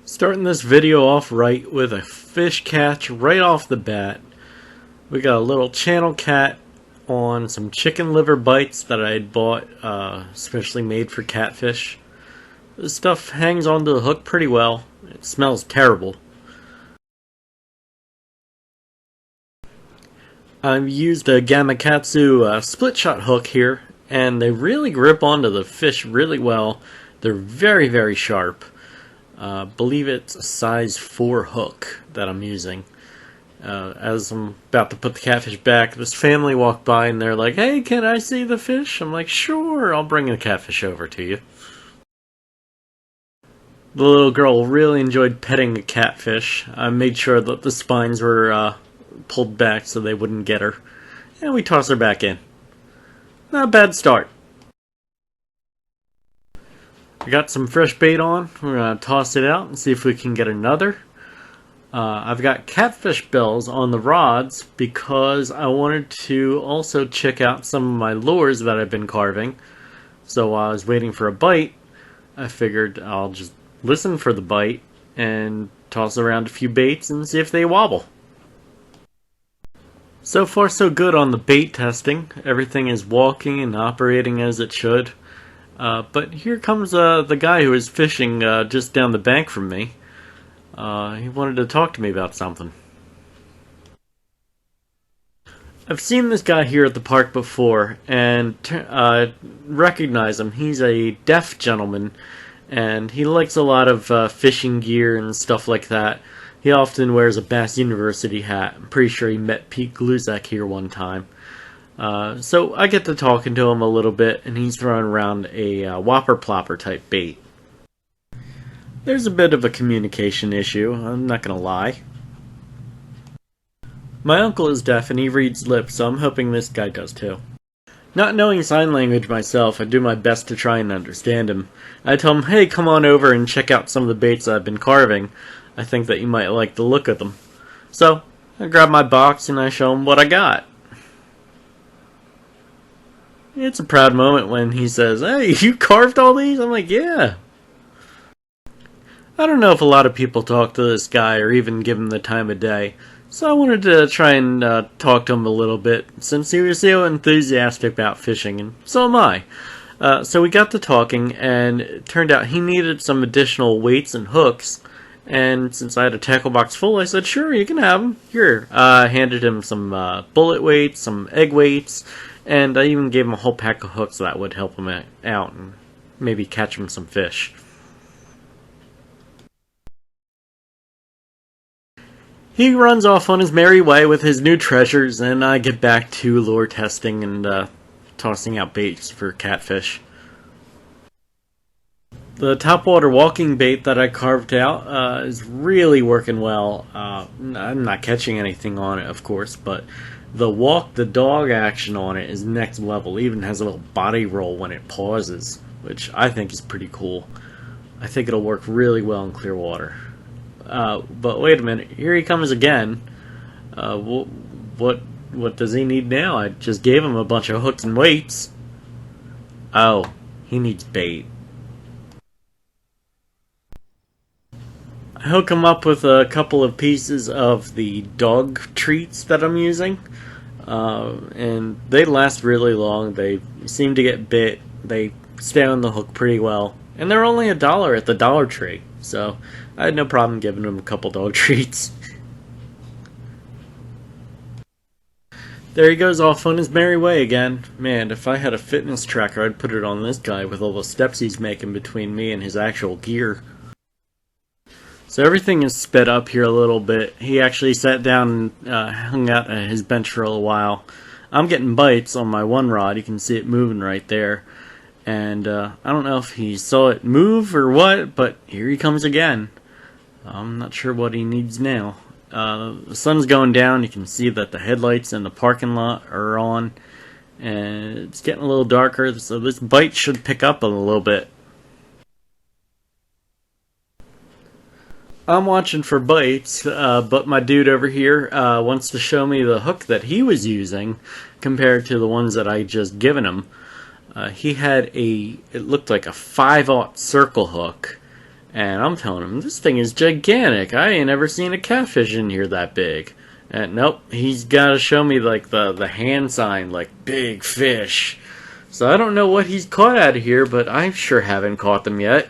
Starting this video off right with a fish catch right off the bat. We got a little channel cat on some chicken liver bites that I had bought, specially made for catfish. This stuff hangs onto the hook pretty well. It smells terrible. I've used a Gamakatsu split shot hook here, and they really grip onto the fish really well. They're very, very sharp. Believe it's a size 4 hook that I'm using. As I'm about to put the catfish back, this family walked by and they're like, "Hey, can I see the fish?" I'm like, "Sure, I'll bring the catfish over to you." The little girl really enjoyed petting the catfish. I made sure that the spines were pulled back so they wouldn't get her. And we toss her back in. Not a bad start. I got some fresh bait on. We're going to toss it out and see if we can get another. I've got catfish bells on the rods because I wanted to also check out some of my lures that I've been carving. So while I was waiting for a bite, I figured I'll just listen for the bite and toss around a few baits and see if they wobble. So far so good on the bait testing. Everything is walking and operating as it should. But here comes the guy who is fishing just down the bank from me. He wanted to talk to me about something. I've seen this guy here at the park before and recognize him. He's a deaf gentleman and he likes a lot of fishing gear and stuff like that. He often wears a Bass University hat. I'm pretty sure he met Pete Gluzak here one time. So I get to talking to him a little bit, and he's throwing around a whopper plopper type bait. There's a bit of a communication issue, I'm not going to lie. My uncle is deaf and he reads lips, so I'm hoping this guy does too. Not knowing sign language myself, I do my best to try and understand him. I tell him, "Hey, come on over and check out some of the baits I've been carving. I think that you might like the look of them." So I grab my box and I show him what I got. It's a proud moment when he says, "Hey, you carved all these?" I'm like, "Yeah." I don't know if a lot of people talk to this guy or even give him the time of day, so I wanted to try and talk to him a little bit, since he was so enthusiastic about fishing, and so am I. So we got to talking, and it turned out he needed some additional weights and hooks, and since I had a tackle box full, I said, "Sure, you can have them." Here, I handed him some bullet weights, some egg weights, and I even gave him a whole pack of hooks that would help him out and maybe catch him some fish. He runs off on his merry way with his new treasures, and I get back to lure testing and tossing out baits for catfish. The topwater walking bait that I carved out is really working well. I'm not catching anything on it, of course, but the walk the dog action on it is next level. It even has a little body roll when it pauses, which I think is pretty cool. I think it'll work really well in clear water. But wait a minute, here he comes again. What does he need now? I just gave him a bunch of hooks and weights. Oh, he needs bait. I hook him up with a couple of pieces of the dog treats that I'm using. And they last really long. They seem to get bit. They stay on the hook pretty well. And they're only $1 at the Dollar Tree. So I had no problem giving him a couple dog treats. There he goes off on his merry way again. Man, if I had a fitness tracker, I'd put it on this guy with all the steps he's making between me and his actual gear. So everything is sped up here a little bit. He actually sat down and hung out at his bench for a little while. I'm getting bites on my one rod. You can see it moving right there. And I don't know if he saw it move or what, but here he comes again. I'm not sure what he needs now. The sun's going down. You can see that the headlights in the parking lot are on. And it's getting a little darker, so this bite should pick up a little bit. I'm watching for bites, but my dude over here wants to show me the hook that he was using compared to the ones that I just given him. He had it looked like a 5/0 circle hook, And I'm telling him, this thing is gigantic. I ain't ever seen a catfish in here that big. And nope, he's got to show me like the hand sign, like big fish. So I don't know what he's caught out of here, but I sure haven't caught them yet.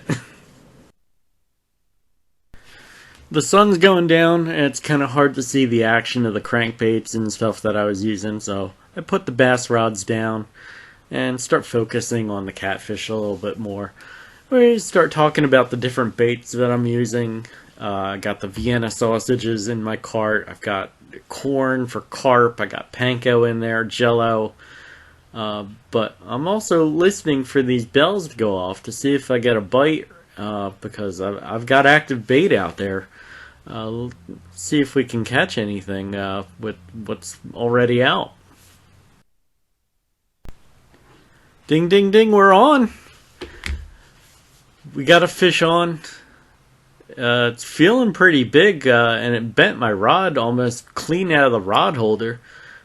The sun's going down, and it's kind of hard to see the action of the crankbaits and stuff that I was using, so I put the bass rods down and start focusing on the catfish a little bit more. We start talking about the different baits that I'm using. I got the Vienna sausages in my cart. I've got corn for carp. I got panko in there, jello. But I'm also listening for these bells to go off to see if I get a bite, because I've got active bait out there. See if we can catch anything with what's already out. Ding, ding, ding, we're on. We got a fish on. It's feeling pretty big, and it bent my rod almost clean out of the rod holder.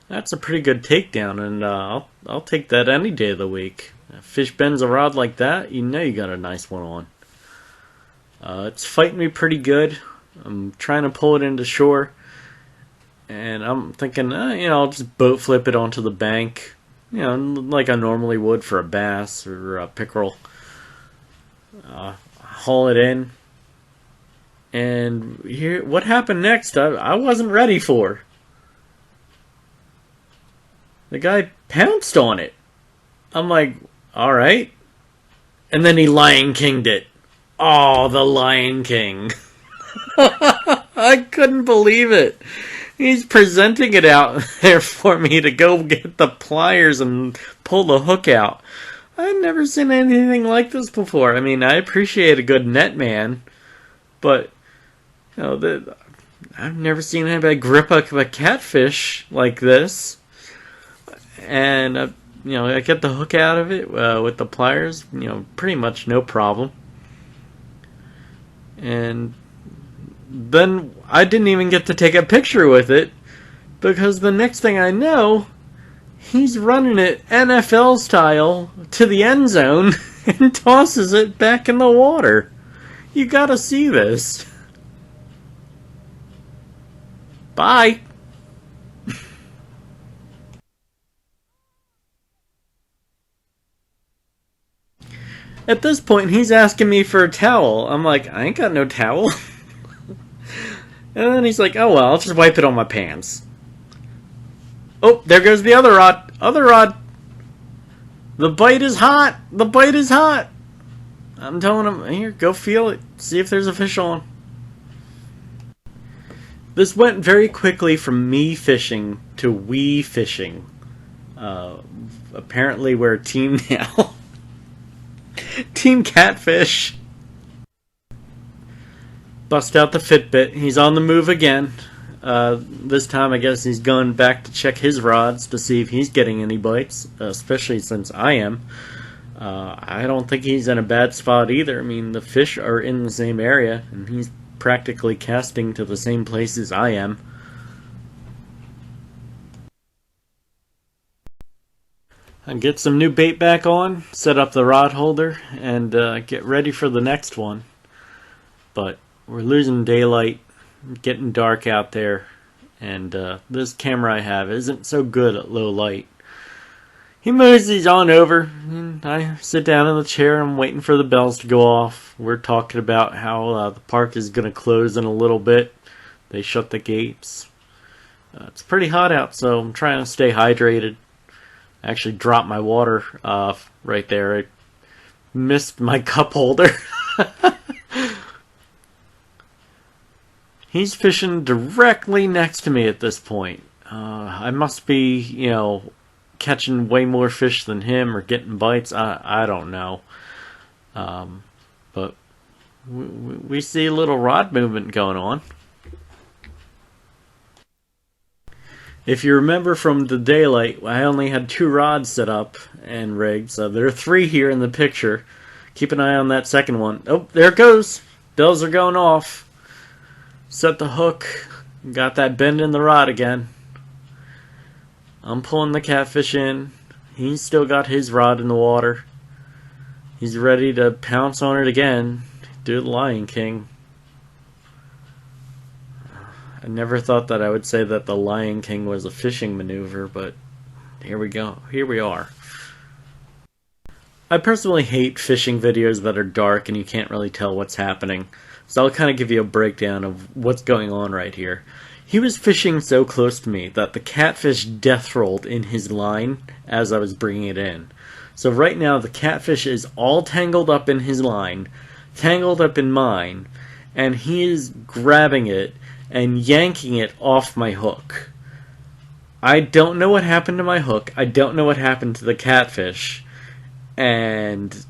That's a pretty good takedown, and I'll take that any day of the week. A fish bends a rod like that, you know you got a nice one on. It's fighting me pretty good. I'm trying to pull it into shore, and I'm thinking, I'll just boat flip it onto the bank, like I normally would for a bass or a pickerel. Haul it in, and here, what happened next, I wasn't ready for. The guy pounced on it. I'm like, alright. And then he Lion King'd it. Oh, the Lion King. I couldn't believe it. He's presenting it out there for me to go get the pliers and pull the hook out. I've never seen anything like this before. I mean, I appreciate a good net man, but I've never seen anybody grip a catfish like this. And I get the hook out of it with the pliers, pretty much no problem. And then I didn't even get to take a picture with it, because the next thing I know, he's running it NFL style to the end zone and tosses it back in the water. You gotta see this. Bye. At this point, he's asking me for a towel. I'm like, I ain't got no towel. And then he's like, oh well, I'll just wipe it on my pants. Oh, there goes the other rod. Other rod. The bite is hot. The bite is hot. I'm telling him, here, go feel it. See if there's a fish on. This went very quickly from me fishing to we fishing. Apparently we're a team now. Team Catfish. Bust out the Fitbit. He's on the move again. This time I guess he's going back to check his rods to see if he's getting any bites, especially since I am. I don't think he's in a bad spot either. I mean, the fish are in the same area, and he's practically casting to the same place as I am. I get some new bait back on, set up the rod holder, and get ready for the next one. But we're losing daylight, getting dark out there, and this camera I have isn't so good at low light. He moseys on over, and I sit down in the chair. I'm waiting for the bells to go off. We're talking about how the park is going to close in a little bit. They shut the gates. It's pretty hot out, so I'm trying to stay hydrated. I actually dropped my water right there. I missed my cup holder. He's fishing directly next to me at this point. I must be, catching way more fish than him or getting bites. I don't know. But we see a little rod movement going on. If you remember from the daylight, I only had 2 rods set up and rigged, so there are 3 here in the picture. Keep an eye on that second one. Oh, there it goes. Bells are going off. Set the hook. Got that bend in the rod again. I'm pulling the catfish in. He's still got his rod in the water. He's ready to pounce on it again. Do the Lion King. I never thought that I would say that the Lion King was a fishing maneuver, but here we go. Here we are. I personally hate fishing videos that are dark and you can't really tell what's happening. So I'll kind of give you a breakdown of what's going on right here. He was fishing so close to me that the catfish death rolled in his line as I was bringing it in. So right now the catfish is all tangled up in his line, tangled up in mine, and he is grabbing it and yanking it off my hook. I don't know what happened to my hook. I don't know what happened to the catfish. And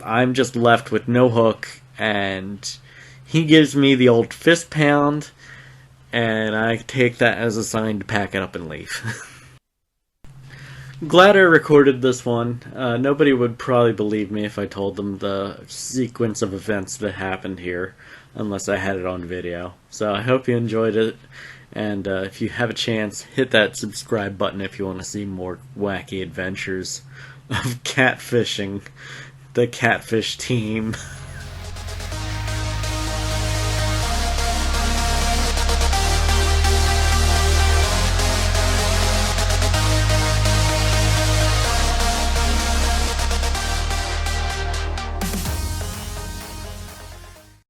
I'm just left with no hook, and he gives me the old fist pound, and I take that as a sign to pack it up and leave. Glad I recorded this one. Nobody would probably believe me if I told them the sequence of events that happened here, unless I had it on video. So I hope you enjoyed it, and if you have a chance, hit that subscribe button if you want to see more wacky adventures of catfishing, the Catfish team.